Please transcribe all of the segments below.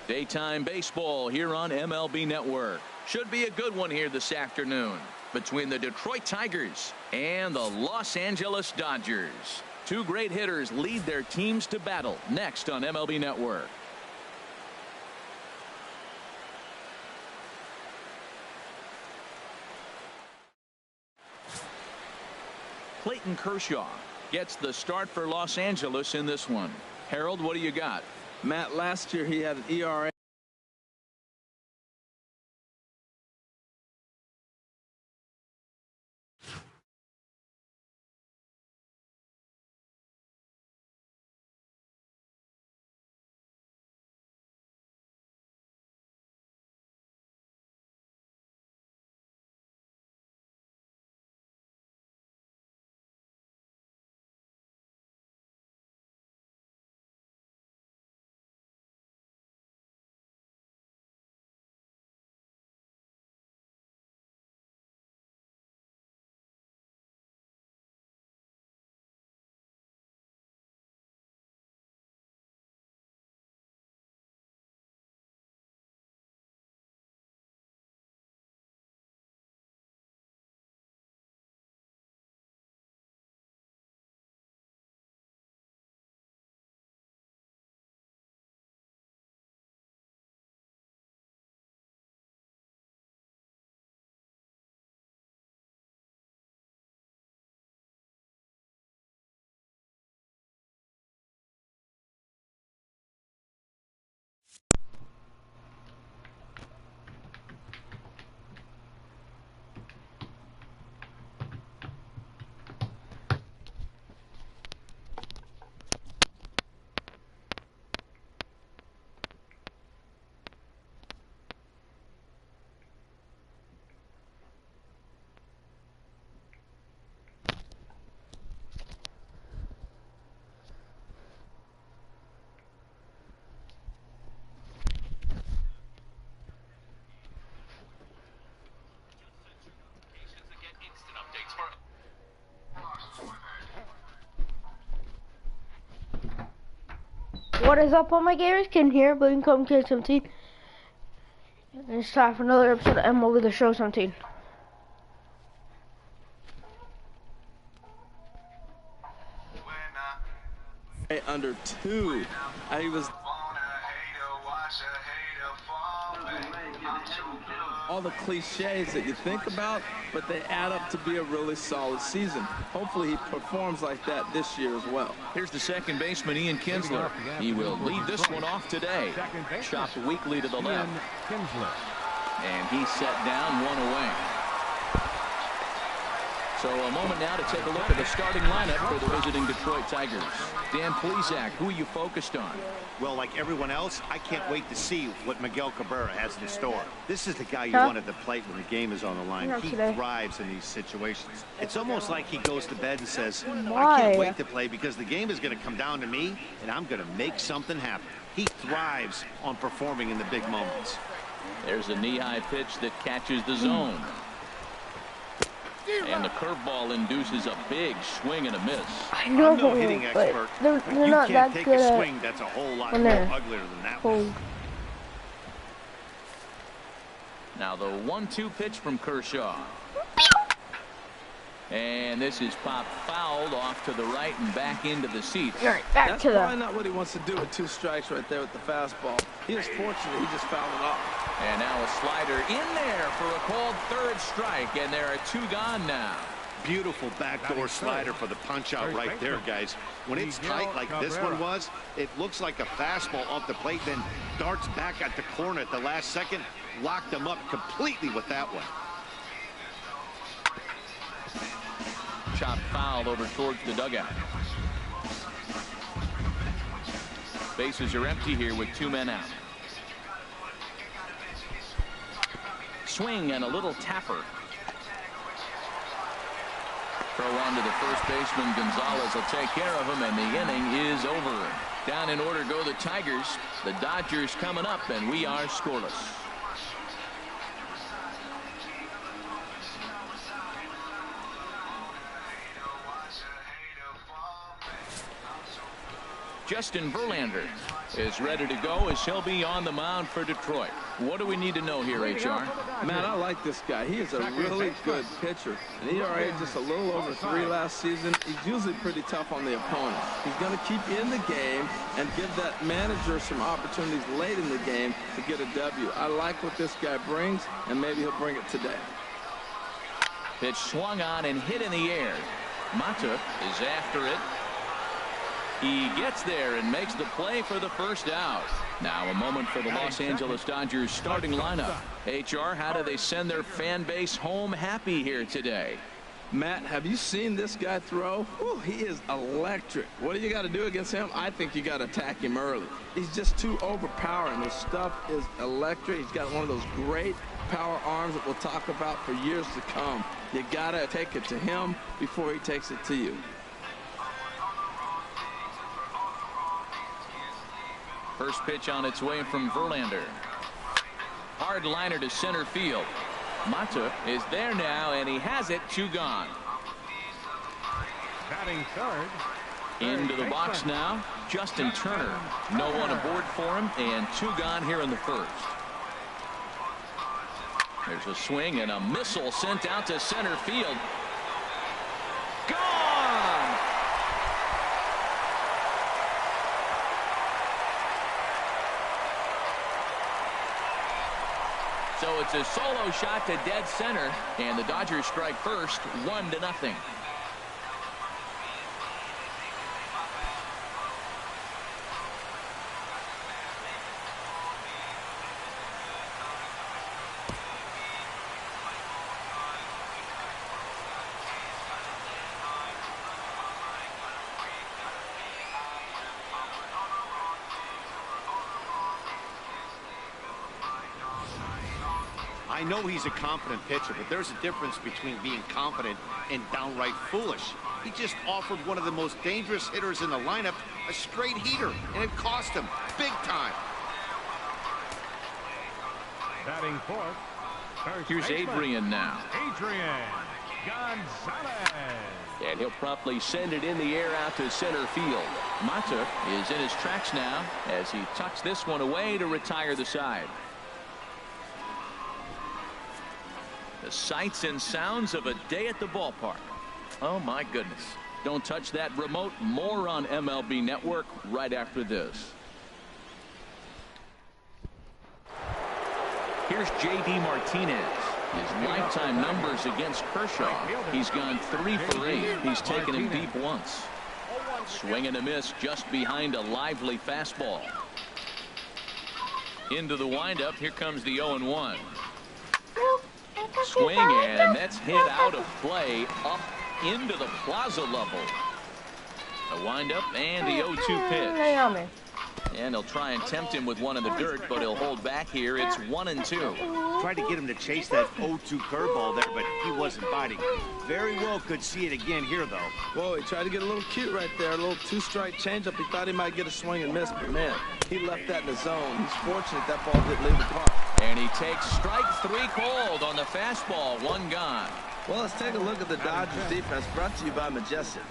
Daytime baseball here on MLB Network. Should be a good one here this afternoon between the Detroit Tigers and the Los Angeles Dodgers. Two great hitters lead their teams to battle next on MLB Network. Clayton Kershaw gets the start for Los Angeles in this one. Harold, what do you got? Matt, last year he had an ERA What is up, all my gamers? Ken here, William Come K17. And it's time for another episode of MLB The Show 17. under 2. He was all the cliches that you think about, but they add up to be a really solid season. Hopefully he performs like that this year as well. Here's the second baseman, Ian Kinsler. He will lead this one off today. Chopped weakly to the left. And he's set down, one away. So a moment now to take a look at the starting lineup for the visiting Detroit Tigers. Dan Plesac, who are you focused on? Well, like everyone else, I can't wait to see what Miguel Cabrera has in store. This is the guy you want at the plate when the game is on the line. He thrives in these situations. It's almost like he goes to bed and says, I can't wait to play because the game is going to come down to me and I'm going to make something happen. He thrives on performing in the big moments. There's a knee-high pitch that catches the zone. And the curveball induces a big swing and a miss. I know, I'm no hitting expert, they're you not can't that take good a swing that's a whole lot more uglier than that one. Now the 1-2 pitch from Kershaw. And this is popped fouled off to the right and back into the seats. That's probably not what he wants to do with 2 strikes right there with the fastball. He is fortunate he just fouled it off. And now a slider in there for a called third strike, and there are 2 gone now. Beautiful backdoor slider for the punch out right there, guys. When it's tight like this one was, it looks like a fastball off the plate, then darts back at the corner at the last second. Locked him up completely with that one. Chopped foul over towards the dugout. Bases are empty here with 2 men out. Swing and a little tapper. Throw on to the first baseman. Gonzalez will take care of him, and the inning is over. Down in order go the Tigers. The Dodgers coming up, and we are scoreless. Justin Verlander is ready to go as he'll be on the mound for Detroit. What do we need to know here, HR? Man, I like this guy. He is a really good pitcher. An ERA just a little over 3 last season. He's usually pretty tough on the opponent. He's going to keep you in the game and give that manager some opportunities late in the game to get a W. I like what this guy brings, and maybe he'll bring it today. Pitch swung on and hit in the air. Mata is after it. He gets there and makes the play for the first out. Now a moment for the Los Angeles Dodgers starting lineup. HR, how do they send their fan base home happy here today? Matt, have you seen this guy throw? Whew, he is electric. What do you got to do against him? I think you got to attack him early. He's just too overpowering. His stuff is electric. He's got one of those great power arms that we'll talk about for years to come. You got to take it to him before he takes it to you. First pitch on its way from Verlander. Hard liner to center field. Mata is there now, and he has it. 2 gone. Batting third. Into the box now, Justin Turner. No one aboard for him, and 2 gone here in the first. There's a swing and a missile sent out to center field. Gone! So it's a solo shot to dead center, and the Dodgers strike first, 1-0. I know he's a confident pitcher, but there's a difference between being confident and downright foolish. He just offered one of the most dangerous hitters in the lineup a straight heater, and it cost him big time. Batting fourth. Here's Adrian now. Adrian Gonzalez. And he'll promptly send it in the air out to center field. Mata is in his tracks now as he tucks this one away to retire the side. The sights and sounds of a day at the ballpark. Oh my goodness. Don't touch that remote. More on MLB Network right after this. Here's J.D. Martinez. His lifetime numbers against Kershaw. He's gone 3 for 8. He's taken him deep once. Swing and a miss just behind a lively fastball. Into the windup. Here comes the 0-1. Swing, and that's hit out of play up into the plaza level. A windup and the 0-2 pitch. And they'll try and tempt him with one in the dirt, but he'll hold back here. It's 1-2. Tried to get him to chase that 0-2 curveball there, but he wasn't biting. Very well could see it again here, though. Whoa, he tried to get a little cute right there. A little 2-strike changeup. He thought he might get a swing and miss, but man, he left that in the zone. He's fortunate that ball didn't leave the park. And he takes strike 3 cold on the fastball. 1 gone. Well, let's take a look at the Dodgers defense, brought to you by Majestic.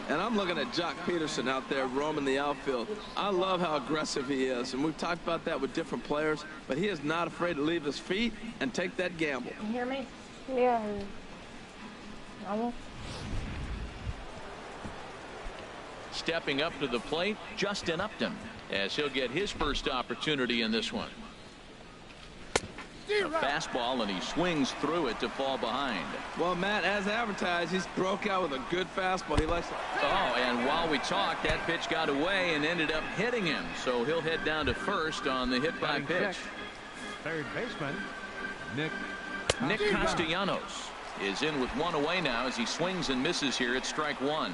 And I'm looking at Jock Peterson out there roaming the outfield. I love how aggressive he is, and we've talked about that with different players, but he is not afraid to leave his feet and take that gamble. You hear me? Yeah. Stepping up to the plate, Justin Upton, as he'll get his first opportunity in this one. A fastball, and he swings through it to fall behind. Well, Matt, as advertised, he's broke out with a good fastball. He likes to... Oh, and while we talked, that pitch got away and ended up hitting him. So he'll head down to first on the hit by pitch. Third baseman, Nick Castellanos is in with 1 away now as he swings and misses here at strike 1.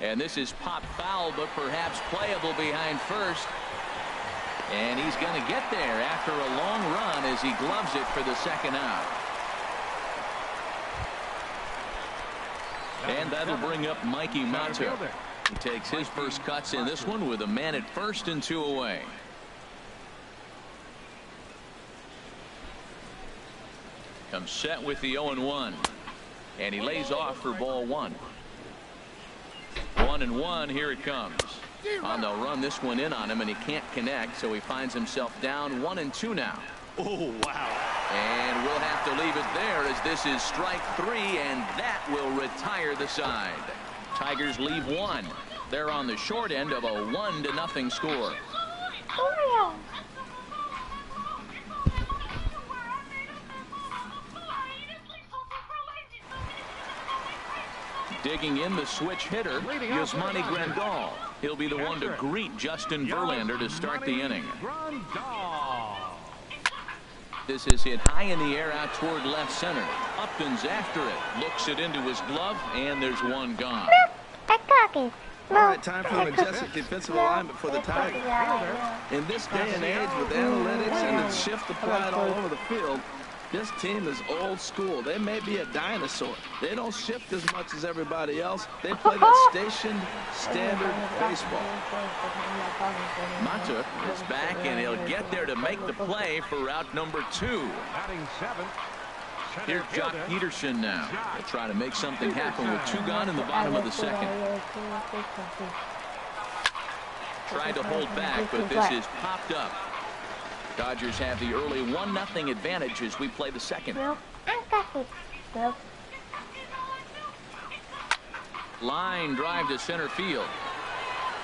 And this is pop foul, but perhaps playable behind first. And he's going to get there after a long run as he gloves it for the second out. And that'll bring up Mikey Mata. He takes his first cuts in this one with a man at first and 2 away. Comes set with the 0-1. And he lays off for ball 1. 1-1. Here it comes. On the run this one in on him, and he can't connect, so he finds himself down 1-2 now. Oh, wow. And we'll have to leave it there, as this is strike 3, and that will retire the side. Tigers leave one. They're on the short end of a 1-0 score. Digging in the switch hitter, Yasmani Grandal. He'll be the one to greet Justin Verlander to start the inning. This is hit high in the air out toward left center. Upton's after it, looks it into his glove, and there's one gone. All right, time for a majestic defensive alignment for the Tigers. In this day and age, with analytics and the shift applied all over the field, this team is old school. They may be a dinosaur. They don't shift as much as everybody else. They play that stationed, standard baseball. Mata is back, and he'll get there to make the play for route number 2. Batting seventh. Here's Jock Peterson now. They'll try to make something happen with 2 gone in the bottom of the second. Tried to hold back, but this is popped up. Dodgers have the early 1-0 advantage as we play the second. Line drive to center field.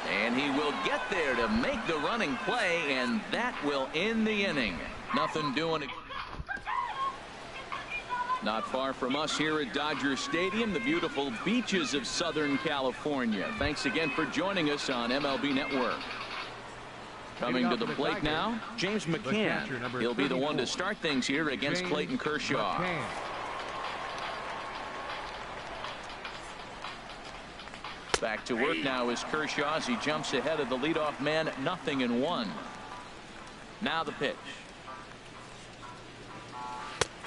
And he will get there to make the running play, and that will end the inning. Nothing doing it. Not far from us here at Dodger Stadium, the beautiful beaches of Southern California. Thanks again for joining us on MLB Network. Coming to the plate now, James McCann. He'll be the one to start things here against Clayton Kershaw. Back to work now is Kershaw as he jumps ahead of the leadoff man, 0-1. Now the pitch.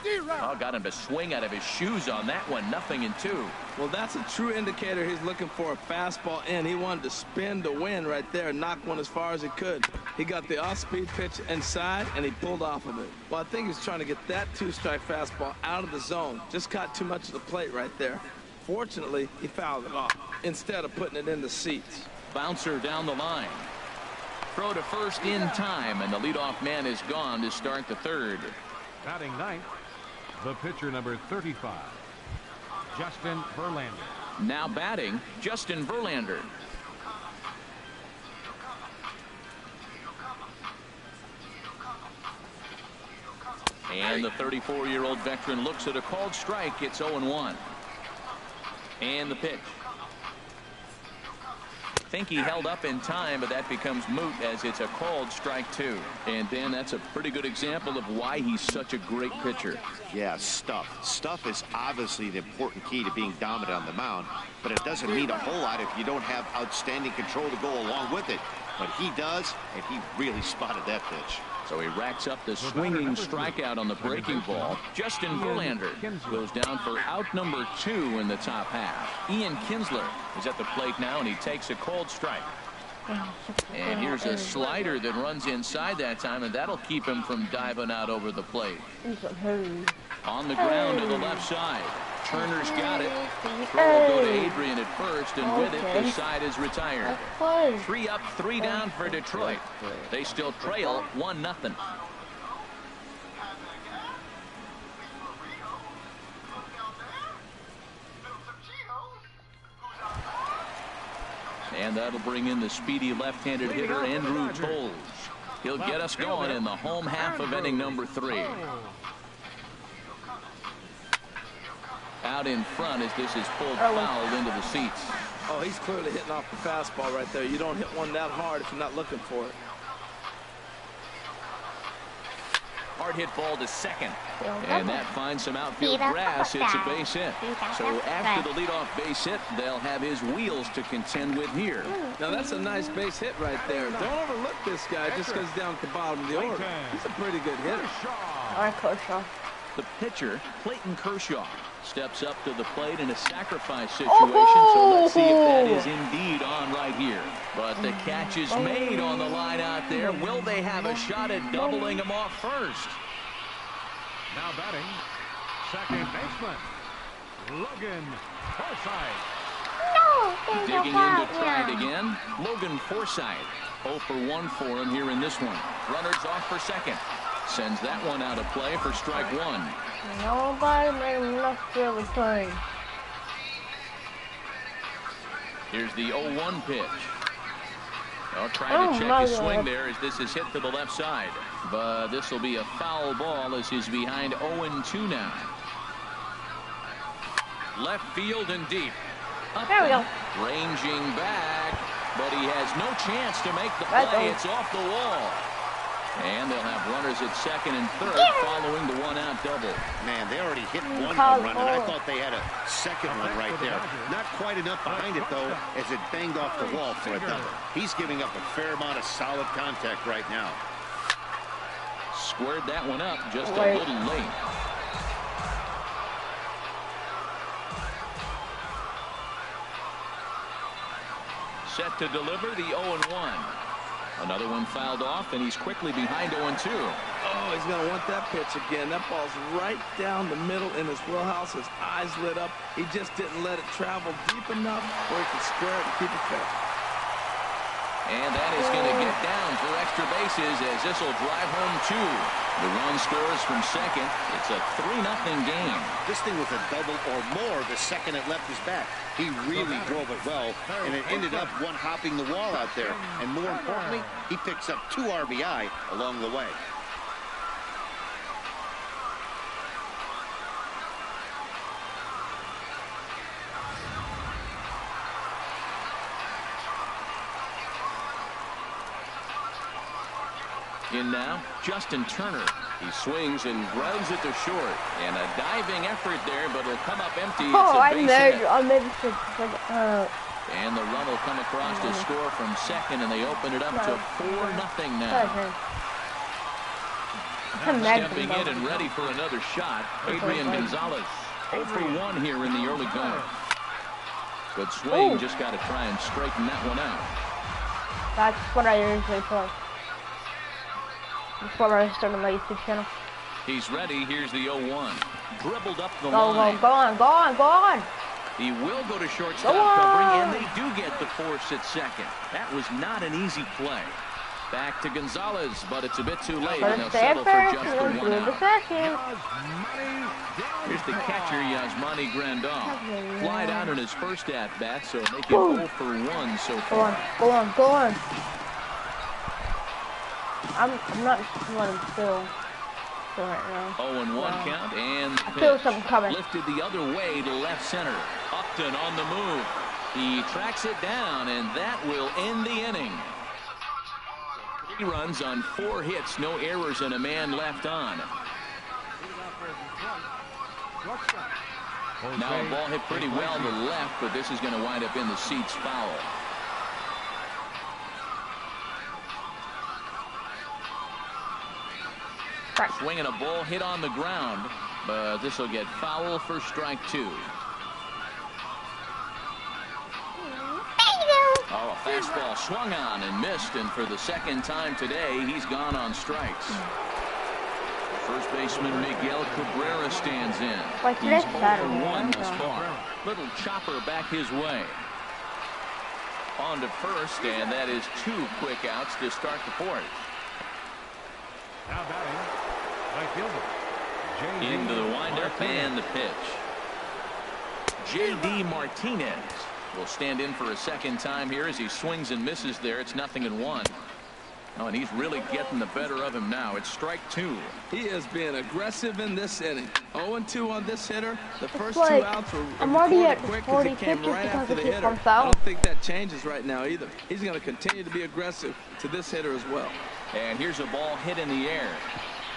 Oh, got him to swing out of his shoes on that one, 0-2. Well, that's a true indicator he's looking for a fastball in. He wanted to spin to win right there, knock one as far as he could. He got the off-speed pitch inside, and he pulled off of it. Well, I think he's trying to get that 2-strike fastball out of the zone. Just caught too much of the plate right there. Fortunately, he fouled it off instead of putting it in the seats. Bouncer down the line. Throw to first in time, and the leadoff man is gone to start the third. Batting ninth, the pitcher number 35, Justin Verlander. Now batting, Justin Verlander. And the 34-year-old veteran looks at a called strike. It's 0-1. And the pitch. Think he held up in time, but that becomes moot as it's a called strike 2. And Dan, that's a pretty good example of why he's such a great pitcher. Yeah, stuff. Stuff is obviously the important key to being dominant on the mound, but it doesn't mean a whole lot if you don't have outstanding control to go along with it. But he does, and he really spotted that pitch. So he racks up the swinging strikeout on the breaking ball. Justin Verlander goes down for out number 2 in the top half. Ian Kinsler is at the plate now, and he takes a called strike. And here's a slider that runs inside that time, and that'll keep him from diving out over the plate. On the ground to the left side. Turner's got it. Throw will go to Adrian at first, and with it, the side is retired. 3 up, 3 down for Detroit. They still trail 1-0. And that'll bring in the speedy left-handed hitter, Andrew Toles. He'll get us going in the home half of inning number 3. Out in front as this is pulled foul into the seats. Oh, he's clearly hitting off the fastball right there. You don't hit one that hard if you're not looking for it. Hard hit ball to second. And that finds some outfield grass. It's a base hit. So after the leadoff base hit, they'll have his wheels to contend with here. Now that's a nice base hit right there. Don't overlook this guy just because he's down at the bottom of the order. He's a pretty good hitter. Kershaw. The pitcher, Clayton Kershaw, steps up to the plate in a sacrifice situation. So let's see if that is indeed on right here. But the catch is made on the line out there. Will they have a shot at doubling him off first? Now batting, second baseman, Logan Forsythe. Digging in to try it again. Logan Forsythe. 0 for 1 for him here in this one. Runners off for second. Sends that one out of play for strike one. Nobody made enough to return. Here's the 0-1 pitch. Trying to check his swing there as this is hit to the left side. But this will be a foul ball as he's behind 0-2 now. Left field and deep. Up there we go. Ranging back, but he has no chance to make the play. It's off the wall. And they'll have runners at second and third following the one-out double. Man, they already hit one home run, and I thought they had a second one right there. Not quite enough behind it, though, as it banged off the wall for a double. He's giving up a fair amount of solid contact right now. Squared that one up just a little late. Set to deliver the 0-1. Another one fouled off, and he's quickly behind 0-2. Oh, he's going to want that pitch again. That ball's right down the middle in his wheelhouse. His eyes lit up. He just didn't let it travel deep enough where he could square it and keep it fair. And that is going to get down for extra bases as this will drive home two. The run scores from second. It's a 3-0 game. This thing was a double or more the second it left his bat. He really drove it well, and it ended up one-hopping the wall out there. And more importantly, he picks up 2 RBI along the way. In now, Justin Turner. He swings and grounds it to short. And a diving effort there, but it'll come up empty. I made it. And the run will come across to score from second, and they open it up to 4-0 now. Stepping in and ready for another shot, Adrian Gonzalez. 0 for 1 here in the early going. Good swing, just got to try and straighten that one out. That's what I usually play. Before I started my YouTube channel. He's ready. Here's the 0-1. Dribbled up the line. Go on. He will go to shortstop covering, and they do get the force at second. That was not an easy play. Back to Gonzalez, but it's a bit too late, and they'll settle for just the one out. Here's the catcher, Yasmani Grandal. Flied out in his first at-bat, so make it 0 for 1 so far. Go on. I'm not letting him feel right now. 0-1 count, and I feel something coming. Lifted the other way to left center. Upton on the move. He tracks it down, and that will end the inning. 3 runs on 4 hits, no errors, and a man left on. Now a ball hit pretty well to left, but this is going to wind up in the seats foul. Swinging a ball hit on the ground, but this will get foul for strike 2. Oh, a fastball swung on and missed, and for the second time today, he's gone on strikes. First baseman Miguel Cabrera stands in. He's 0 for 1 thus far. Little chopper back his way. On to first, and that is 2 quick outs to start the 4th. Now batting, right fielder. Into the windup and the pitch. J.D. Martinez will stand in for a second time here as he swings and misses there. It's 0-1. Oh, and he's really getting the better of him now. It's strike 2. He is being aggressive in this inning. 0-2 on this hitter. The first 2 outs were I'm already at quick 40 because it came pitches right because after the it keeps hitter. on foul. I don't think that changes right now either. He's going to continue to be aggressive to this hitter as well. And here's a ball hit in the air.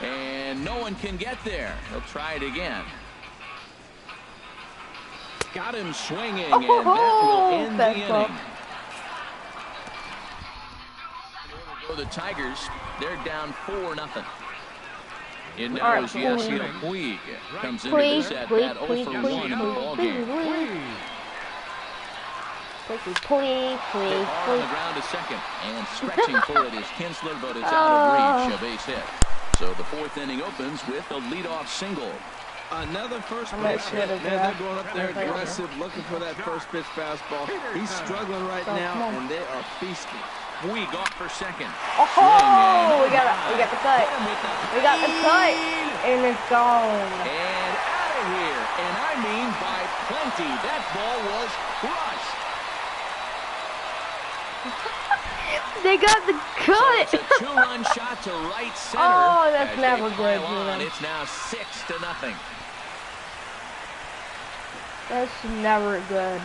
And no one can get there. He'll try it again. Got him swinging, and that will end the inning. For the Tigers, they're down 4-0. And now is Yasiel Puig. Comes into this at-bat 0 for 1 in the ballgame. Puig. On the ground to second, and stretching for it is Kinsler, but it's out of reach, a base hit. So the 4th inning opens with a leadoff single. Another first pitch hit. Man, they're going up there aggressive, looking for that first pitch fastball. He's struggling right now, and they are feasting. Puig off for second. Oh, we got the cut. We got the cut, and it's gone. And out of here, and I mean by plenty. That ball was crushed. They got the cut. So it's a two-run shot to right center. Oh, that's As never they good. pile on, it's now 6-0. That's never good.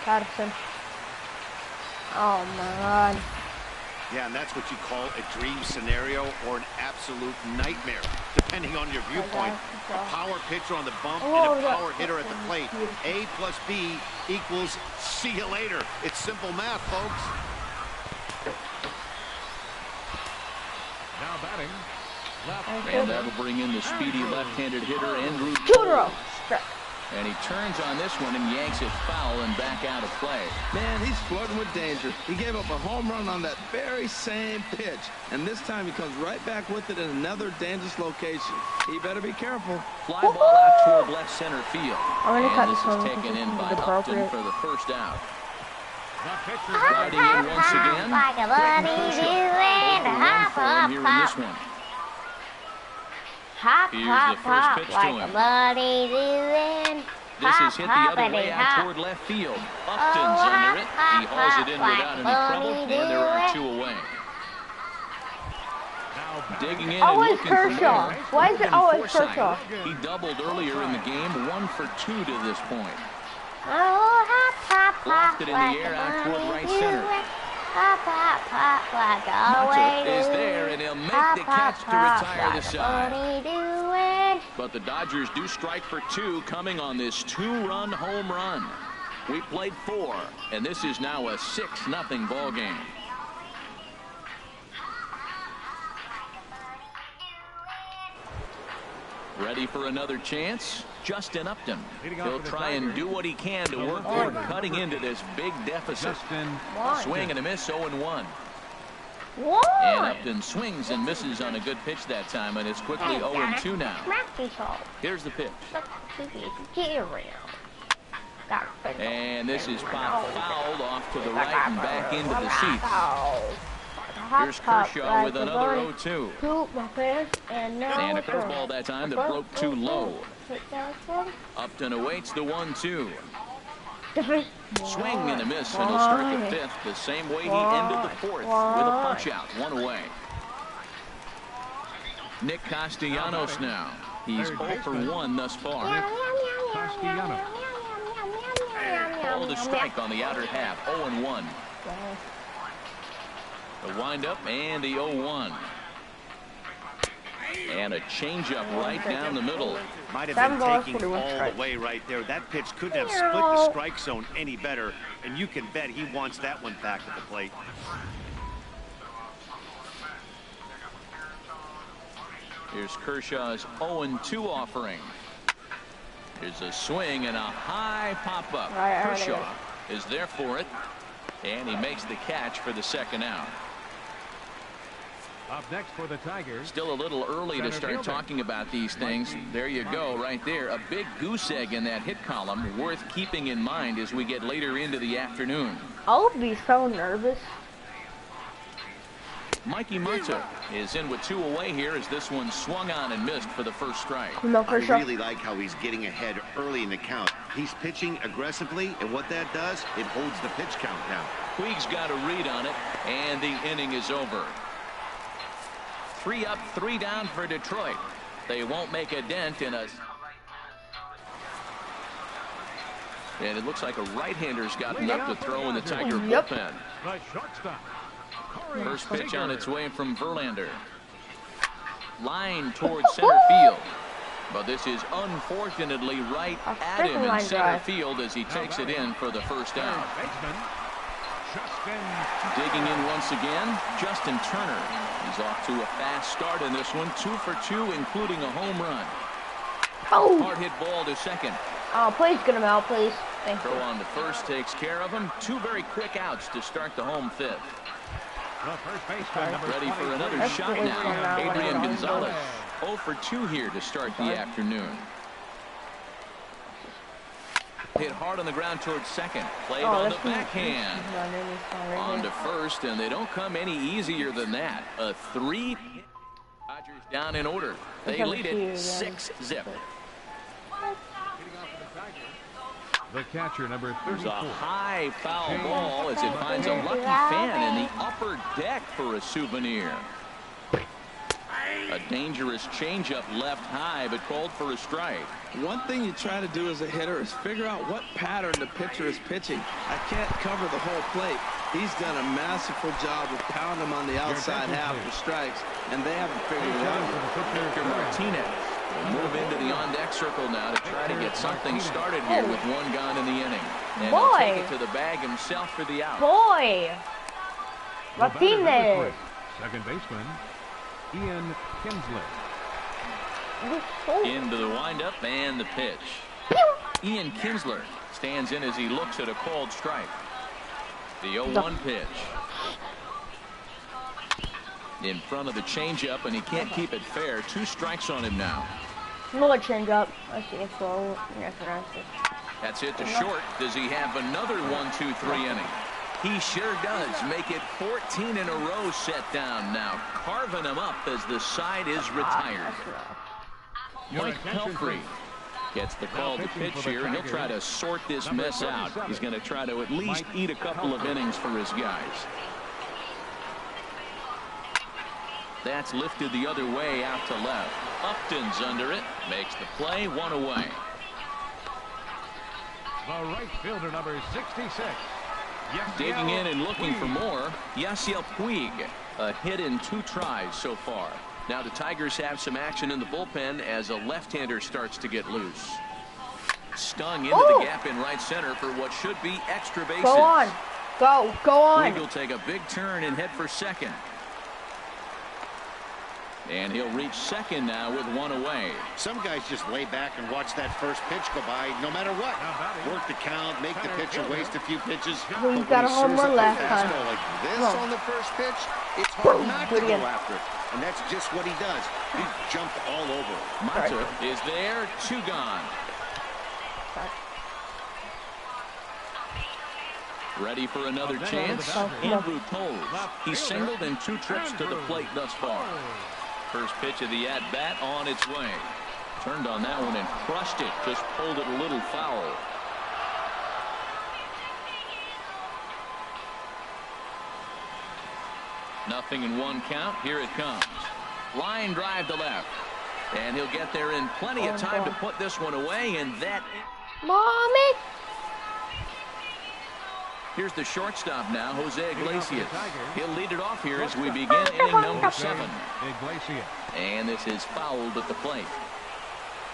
Patterson. Oh my God. Yeah, and that's what you call a dream scenario or an absolute nightmare, depending on your viewpoint. A power pitcher on the bump and a power hitter at the plate. A plus B equals see you later. It's simple math, folks. Now batting. Left. And that'll bring in the speedy left-handed hitter, Andrew. And he turns on this one and yanks it foul and back out of play. Man, he's flirting with danger. He gave up a home run on that very same pitch. And this time he comes right back with it in another dangerous location. He better be careful. Fly ball out toward left center field. I'm gonna cut And this this is one taken in by because it's Upton for the first out. The pitcher. Riding in once again. Like a buddy doing, hop, hop, Here in hop. this one. Hop, Here's hop, the first hop, pitch to like him. a buddy doing. This Hop, is hit the other way hoppity, out hop. toward left field. Upton's under it. He hauls it in without any trouble, and there are two away. Now Digging in Oh, and it's looking for Kershaw. more. Why is it Ruben always Forsythe. Kershaw? He doubled earlier in the game, 1 for 2 to this point. Oh, hop, hop, hop, Lofted in the like air a out toward bunny right doing. center. Hop, hop, hop, like Mata always is do. there, and he'll make Hop, the hop, catch to hop, retire the like a side. bunny doing. But the Dodgers do strike for 2, coming on this 2-run home run. We played 4, and this is now a 6-0 ball game. Ready for another chance? Justin Upton. He'll try and do what he can to work toward cutting into this big deficit. Justin. Swing and a miss, 0-1. What? And Upton swings and misses on a good pitch that time, and it's quickly 0-2 now. Here's the pitch. And this is popped fouled off to the right and back into the seats. Here's Kershaw with another 0-2. Poop my pants and now And a curveball that time that broke too low. Upton awaits the 1-2. Swing and a miss, and he'll strike a fifth the same way he ended the fourth with a punch out, 1 away. Nick Castellanos now. He's 0 for 1 thus far. Castellanos. Called a strike on the outer half, 0-1. The windup and the 0-1. And a changeup right down the middle. Might have been taking all the way right there. That pitch couldn't have split the strike zone any better, and you can bet he wants that one back at the plate. Here's Kershaw's 0-2 offering. Here's a swing and a high pop-up. Kershaw is there for it, and he makes the catch for the second out. Up next for the Tigers. Still a little early to start talking about these things. There you go, right there. A big goose egg in that hit column, worth keeping in mind as we get later into the afternoon. I'll be so nervous. Mikey Mata is in with 2 away here as this one swung on and missed for the first strike. No, I Kershaw. really like how he's getting ahead early in the count. He's pitching aggressively, and what that does, it holds the pitch count down. Puig's got a read on it, and the inning is over. 3 up, 3 down for Detroit. They won't make a dent in us. And it looks like a right-hander's gotten up to throw in the Tiger bullpen. The shortstop. First pitch on its way from Verlander. Line towards center field. But this is unfortunately right at him in center field as he takes it in for the first out. Digging in once again, Justin Turner. He's off to a fast start in this one. 2 for 2, including a home run. Oh! Hard hit ball to second. Oh, please get him out, please. Thank you. Throw on to first takes care of him. 2 very quick outs to start the home fifth. The first baseman, number Ready for another That's shot the way now. it's Adrian going. Gonzalez. 0 for 2 here to start the afternoon. Hit hard on the ground towards second. Played on the backhand. On to first, and they don't come any easier than that. A 3. Dodgers down in order. They lead it 6-0. The catcher, number There's 34. a high foul ball as it finds a lucky fan in the upper deck for a souvenir. A dangerous changeup left high, but called for a strike. One thing you try to do as a hitter is figure out what pattern the pitcher is pitching. I can't cover the whole plate. He's done a masterful job of pounding him on the outside half for strikes, and they haven't figured it out. Victor Martinez will move into the on-deck circle now to try to get something started here with one gone in the inning. And he'll take it to the bag himself for the out. Boy! The batter, number Martinez! 3, second baseman, Ian Kinsler. Into the windup and the pitch. Ian Kinsler stands in as he looks at a called strike. The 0-1 pitch. In front of the changeup, and he can't keep it fair. 2 strikes on him now. Another changeup. I see it slow. That's it to short. Does he have another 1-2-3 inning? He sure does. Make it 14 in a row set down now. Carving him up as the side is retired. Mike Pelfrey gets the call to pitch here, and he'll try to sort this mess out. He's going to try to at least eat a couple of innings for his guys. That's lifted the other way out to left. Upton's under it. Makes the play. 1 away. The right fielder, number 66. Digging in and looking for more. Yasiel Puig. A hit in 2 tries so far. Now the Tigers have some action in the bullpen as a left-hander starts to get loose. Stung into the gap in right center for what should be extra bases. Go on. Go on. Puig will take a big turn and head for second. And he'll reach second now with 1 away. Some guys just lay back and watch that first pitch go by no matter what. Work the count, make the pitcher waste a few pitches. He's got a home run last time. Like this on the first pitch, it's hard not to go after it. And that's just what he does. He jumped all over it. Mata is there. 2 gone. Ready for another chance. Andrew Toles. He's singled in 2 trips to the plate thus far. First pitch of the at-bat on its way. Turned on that one and crushed it. Just pulled it a little foul. Nothing in 1 count. Here it comes. Line drive to left. And he'll get there in plenty of time to put this one away. And that... Mommy! Here's the shortstop now, Jose Iglesias. He'll lead it off here as we begin inning number 7. Iglesias. And this is fouled at the plate.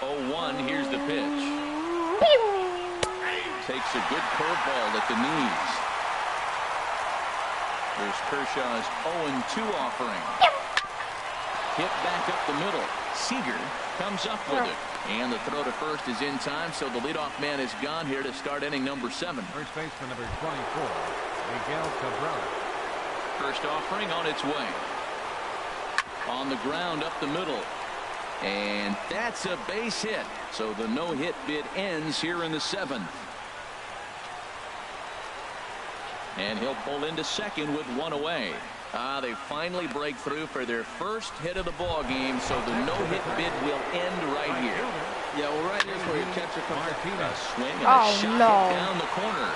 0-1, here's the pitch. Takes a good curveball at the knees. There's Kershaw's 0-2 offering. Hit back up the middle. Seager comes up with it. And the throw to first is in time, so the leadoff man is gone here to start inning number 7. First baseman, number 24, Miguel Cabrera. First offering on its way. On the ground up the middle. And that's a base hit. So the no-hit bid ends here in the 7th. And he'll pull into second with 1 away. They finally break through for their first hit of the ball game, so the no-hit bid will end right here. Yeah, well, right here's where your catcher comes up. A swing and a shot hit down the corner.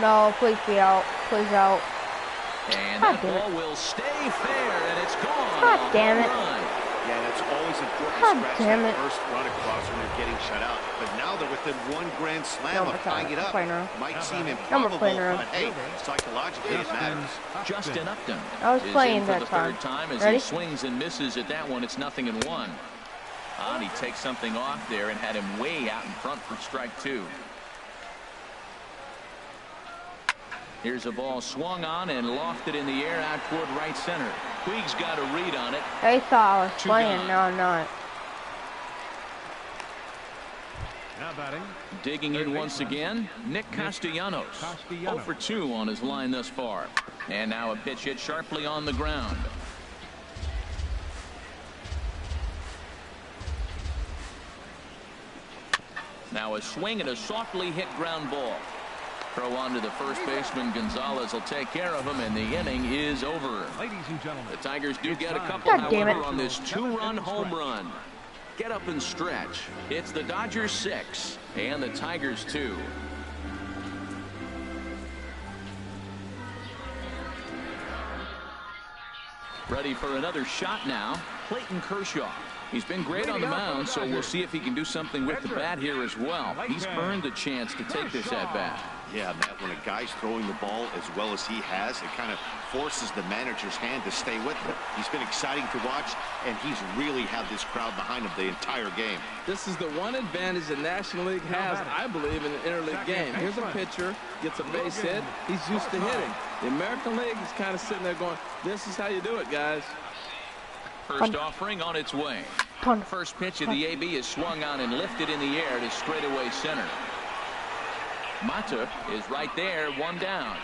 No, please be out. Please out. And that ball will stay fair, and it's gone. God damn it. Yeah, that's always important to scratch that first run across when they're getting shut out. But now they're within 1 grand slam of tying it up. Might seem improbable, but hey, psychologically it matters. Justin Upton I was playing is in for that the time. 3rd time as Ready? he swings and misses at that one. It's 0-1. And he takes something off there and had him way out in front for strike 2. Here's a ball swung on and lofted in the air out toward right center. Puig's got a read on it. I thought I was 2 playing. gone. No, I'm not. Now batting. Digging in once again, Nick Castellanos. 0 for 2 on his line thus far. And now a pitch hit sharply on the ground. Now a swing and a softly hit ground ball. Throw on to the first baseman. Gonzalez will take care of him, and the inning is over. Ladies and gentlemen, the Tigers do get a couple, however, on this 2-run home run. Get up and stretch. It's the Dodgers 6 and the Tigers 2. Ready for another shot now. Clayton Kershaw. He's been great on the mound, so we'll see if he can do something with the bat here as well. He's earned a chance to take this at bat. Yeah, Matt, when a guy's throwing the ball as well as he has, it kind of forces the manager's hand to stay with him. He's been exciting to watch, and he's really had this crowd behind him the entire game. This is the one advantage the National League has, I believe, in an interleague game. Here's a pitcher, gets a base hit. He's used to hitting. The American League is kind of sitting there going, this is how you do it, guys. First offering on its way. First pitch of the AB is swung on and lifted in the air to straightaway center. Mata is right there, one down.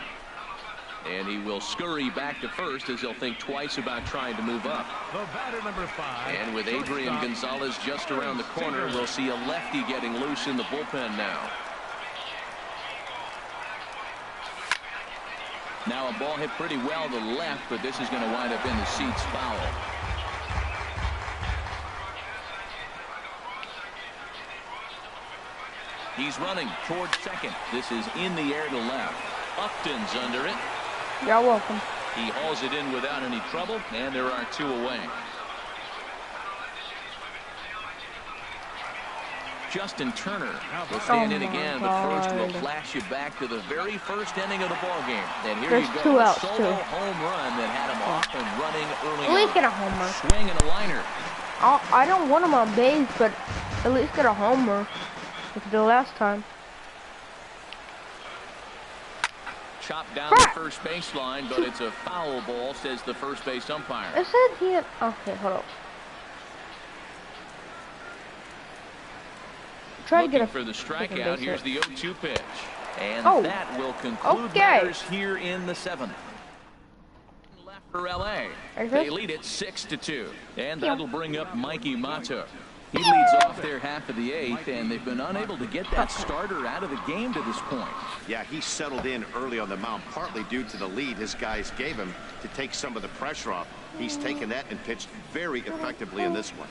And he will scurry back to first as he'll think twice about trying to move up. The batter, number 5. And with Adrian Gonzalez just around the corner, we'll see a lefty getting loose in the bullpen now. Now a ball hit pretty well to the left, but this is going to wind up in the seats foul. He's running towards second. This is in the air to left. Upton's under it. You're welcome. He hauls it in without any trouble, and there are 2 away. Justin Turner will stand in again, but first we'll flash you back to the very first inning of the ball game. And here There's you go, 2 outs, solo too. home run that had him off and running early. At least on. get a homer. Swing and a liner. I don't want him on base, but at least get a homer. Like the last time. Chopped down the first baseline, but it's a foul ball, says the first base umpire. It said he had, okay, hold up. Try to get a for the strikeout. Here's the 0-2 pitch. And that will conclude matters here in the 7th. Left for LA. They lead it 6-2. And that'll bring up Mikey Mata. He leads off their half of the 8th, and they've been unable to get that starter out of the game to this point. Yeah, he settled in early on the mound, partly due to the lead his guys gave him to take some of the pressure off. He's taken that and pitched very effectively in this one.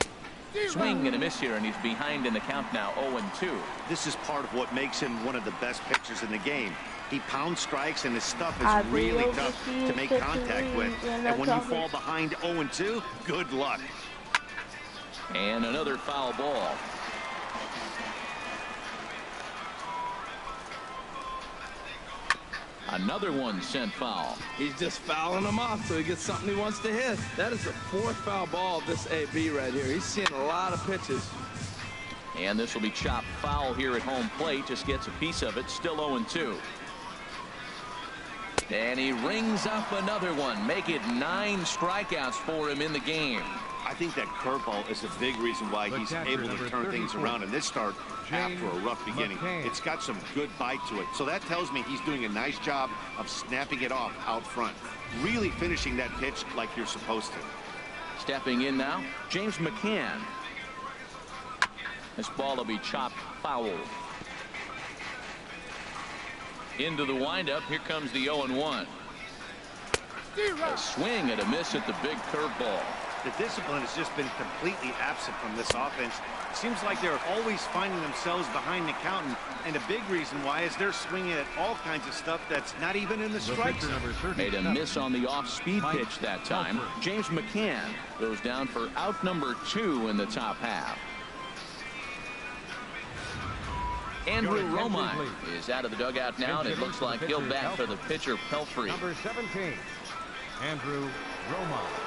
Swing and a miss here, and he's behind in the count now, 0-2. This is part of what makes him one of the best pitchers in the game. He pounds strikes, and his stuff is really tough to make contact with. And when you fall behind 0-2, good luck. And another foul ball. Another one sent foul. He's just fouling them off so he gets something he wants to hit. That is the 4th foul ball of this AB right here. He's seeing a lot of pitches. And this will be chopped foul here at home plate. Just gets a piece of it. Still 0-2. And he rings up another one. Make it 9 strikeouts for him in the game. I think that curveball is a big reason why he's able to turn things around in this start after a rough beginning. It's got some good bite to it. So that tells me he's doing a nice job of snapping it off out front. Really finishing that pitch like you're supposed to. Stepping in now, James McCann. This ball will be chopped foul. Into the windup. Here comes the 0-1. A swing and a miss at the big curveball. The discipline has just been completely absent from this offense. It seems like they're always finding themselves behind the count, and a big reason why is they're swinging at all kinds of stuff that's not even in the strike zone. Made a miss on the off-speed pitch that time. James McCann goes down for out number 2 in the top half. Andrew Romine is out of the dugout now, and it looks like he'll bat for the pitcher Pelfrey. Number 17, Andrew Romine.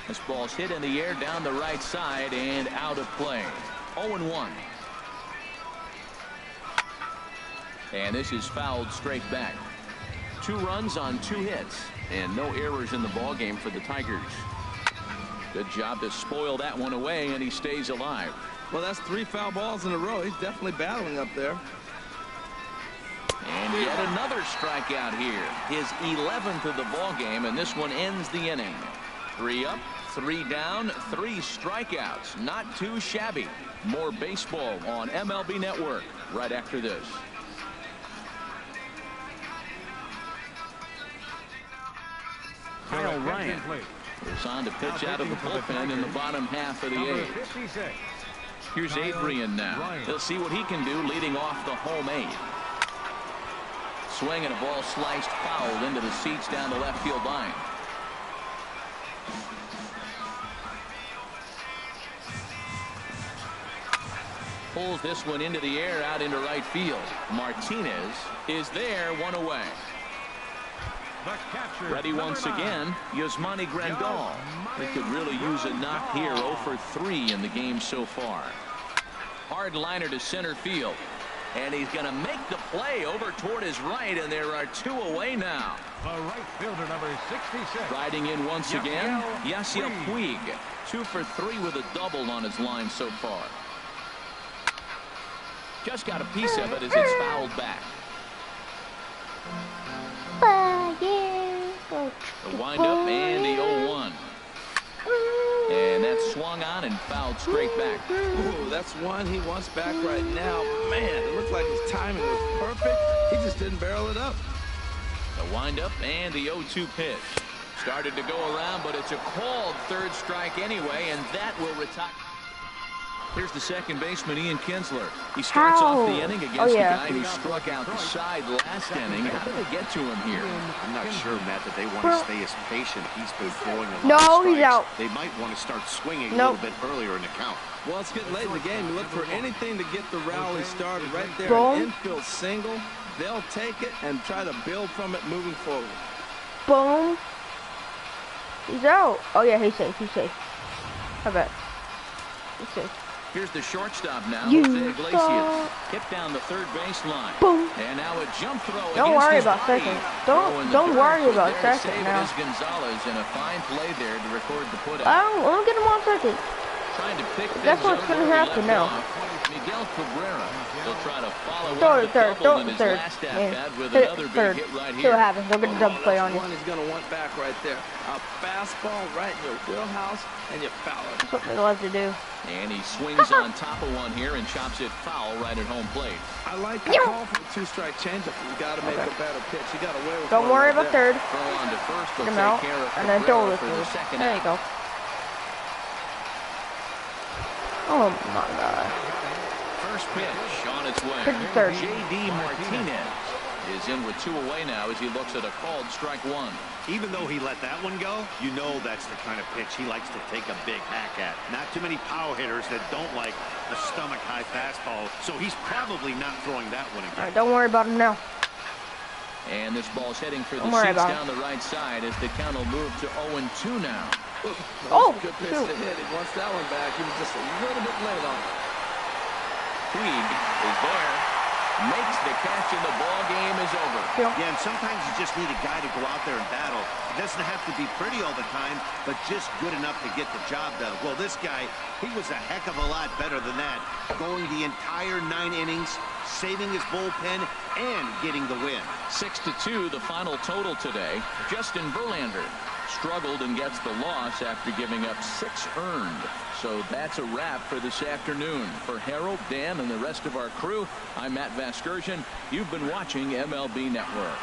This ball's hit in the air down the right side and out of play. 0-1. And this is fouled straight back. 2 runs on 2 hits and no errors in the ball game for the Tigers. Good job to spoil that one away, and he stays alive. Well, that's 3 foul balls in a row. He's definitely battling up there. And yet another strikeout here. His 11th of the ball game, and this one ends the inning. 3 up, 3 down, 3 strikeouts. Not too shabby. More baseball on MLB Network right after this. Kyle Ryan is on to pitch out of the bullpen in the bottom half of the 8th. Here's Adrian now. He'll see what he can do leading off the home 8th. Swing and a ball sliced foul into the seats down the left field line. Pulls this one into the air out into right field. Martinez is there, 1 away. Ready once again, Yasmani Grandal. They could really use a knock here. 0 for 3 in the game so far. Hard liner to center field. And he's going to make the play over toward his right, and there are 2 away now. The right fielder, number 66. Riding in once again, Yasiel Puig. 2 for 3 with a double on his line so far. Just got a piece of it as it's fouled back. The windup and the 0-1. And that's swung on and fouled straight back. Ooh, that's one he wants back right now. Man, it looks like his timing was perfect. He just didn't barrel it up. The windup and the 0-2 pitch. Started to go around, but it's a called 3rd strike anyway, and that will retire. Here's the second baseman, Ian Kinsler. He starts off the inning against the guy who struck out the side last inning. How did they get to him here? I'm not sure, Matt, that they want to stay as patient. He's been throwing a lot of No, strikes. he's out. They might want to start swinging a little bit earlier in the count. Well, it's getting late in the game. You look for anything to get the rally started right there. Boom. An infield single. They'll take it and try to build from it moving forward. Boom. He's out. Oh, yeah, he's safe. He's safe. I bet. He's safe. Here's the shortstop now, You Jose Iglesias. saw. Hit down the 3rd baseline. Boom. And now a jump throw. Don't against worry his about body. second. Oh, and the Don't third worry was about there to second save it now. is Gonzalez, and a fine play there to record the put I out. don't get him on second. Trying to pick That's things what's up gonna where he happen left now. off. Miguel Cabrera will try to follow Throw up it the third. double Throw in it his third. last Yeah. at-bat with Hit it another big third. hit right See here. what happens. They'll get a double play on you. One he's going to want back right there. A fastball right in your wheelhouse, and you foul it. That's what they love to do. And he swings on top of one here and chops it foul right at home plate. I like the call for the 2-strike changeup. You got to make a better pitch. You got to away with Don't one worry right about there. third. Throw on to first will Get him take out. care of And then throw Cabrera it for the through. second There you out. go. Oh, my God. First pitch on its way. Pitch to third. J.D. Martinez is in with 2 away now as he looks at a called strike 1. Even though he let that one go, you know that's the kind of pitch he likes to take a big hack at. Not too many power hitters that don't like a stomach-high fastball, so he's probably not throwing that one All again. right, don't worry about him now. And this ball's heading for the Don't worry seats about it. down the right side as the count will move to 0-2 now. Oh, Good pitch shoot. to hit. He wants that one back. He was just a little bit late on it. Puig is there, makes the catch, and the ball game is over. Yeah, and sometimes you just need a guy to go out there and battle. It doesn't have to be pretty all the time, but just good enough to get the job done. Well, this guy, he was a heck of a lot better than that. Going the entire 9 innings, saving his bullpen, and getting the win. 6-2, the final total today. Justin Verlander struggled and gets the loss after giving up 6 earned. So that's a wrap for this afternoon. For Harold, Dan, and the rest of our crew, I'm Matt Vasgersian. You've been watching MLB Network.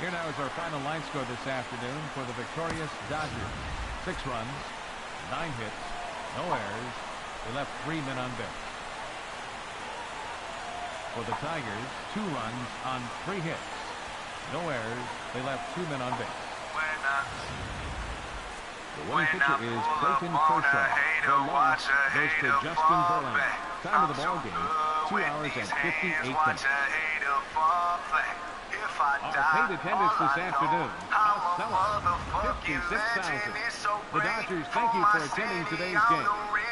Here now is our final line score this afternoon for the victorious Dodgers. 6 runs, 9 hits, no errors. They left 3 men on base. For the Tigers, 2 runs on 3 hits. No errors. They left 2 men on base. The winning pitcher is Clayton Kershaw. The loss goes to Justin Verlander. Time of the ball game, 2 hours and 58 minutes. Our paid attendance this afternoon, a stellar 56,000. The Dodgers thank you for attending today's game.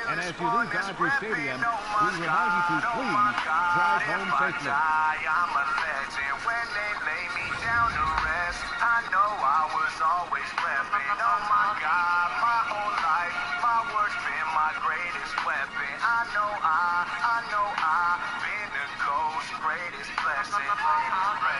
And as you leave Dodger Stadium, we remind you to please drive home safely. I'm a legend when they lay me down to rest. I know I was always repping. Oh my God, my whole life, my work's been my greatest weapon. I know I've been the coach's greatest blessing.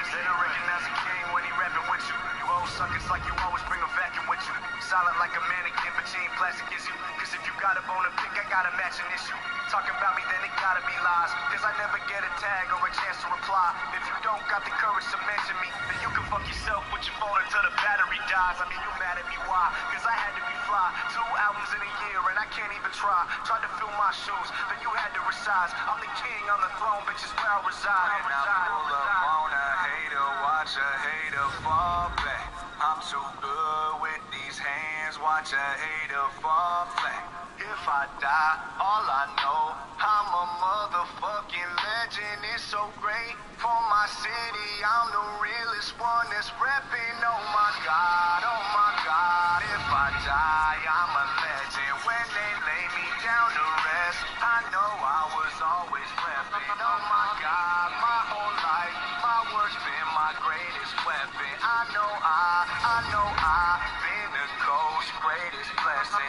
They don't recognize a king when he rapping with you. You old suckers like you always bring a vacuum with you. Solid like a mannequin, but you ain't plastic is you. Cause if you got a bone to pick, I got a matching issue. Talking about me, then it gotta be lies. Cause I never get a tag or a chance to reply. If you don't got the courage to mention me, then you can fuck yourself with your phone until the battery dies. I mean, you mad at me, why? Cause I had to be fly. 2 albums in a year and I can't even try. Tried to fill my shoes, then you had to resize. I'm the king on the throne, bitch, is where I reside. When I pull up on a hater, watch a hater fall back. I'm too good with these hands, watch a hater fall flat. If I die, all I know, I'm a motherfucking legend. It's so great for my city. I'm the realest one that's repping. Oh my God, oh my God. If I die, I'm a legend. When they lay me down to rest, I know I was always repping. Oh my God, my whole life, my work's been my greatest weapon. I know I've been the coach's greatest blessing.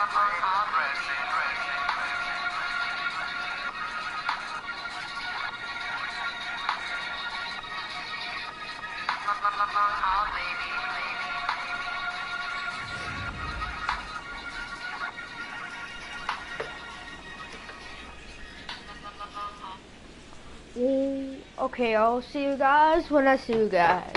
Okay, I'll see you guys when I see you guys.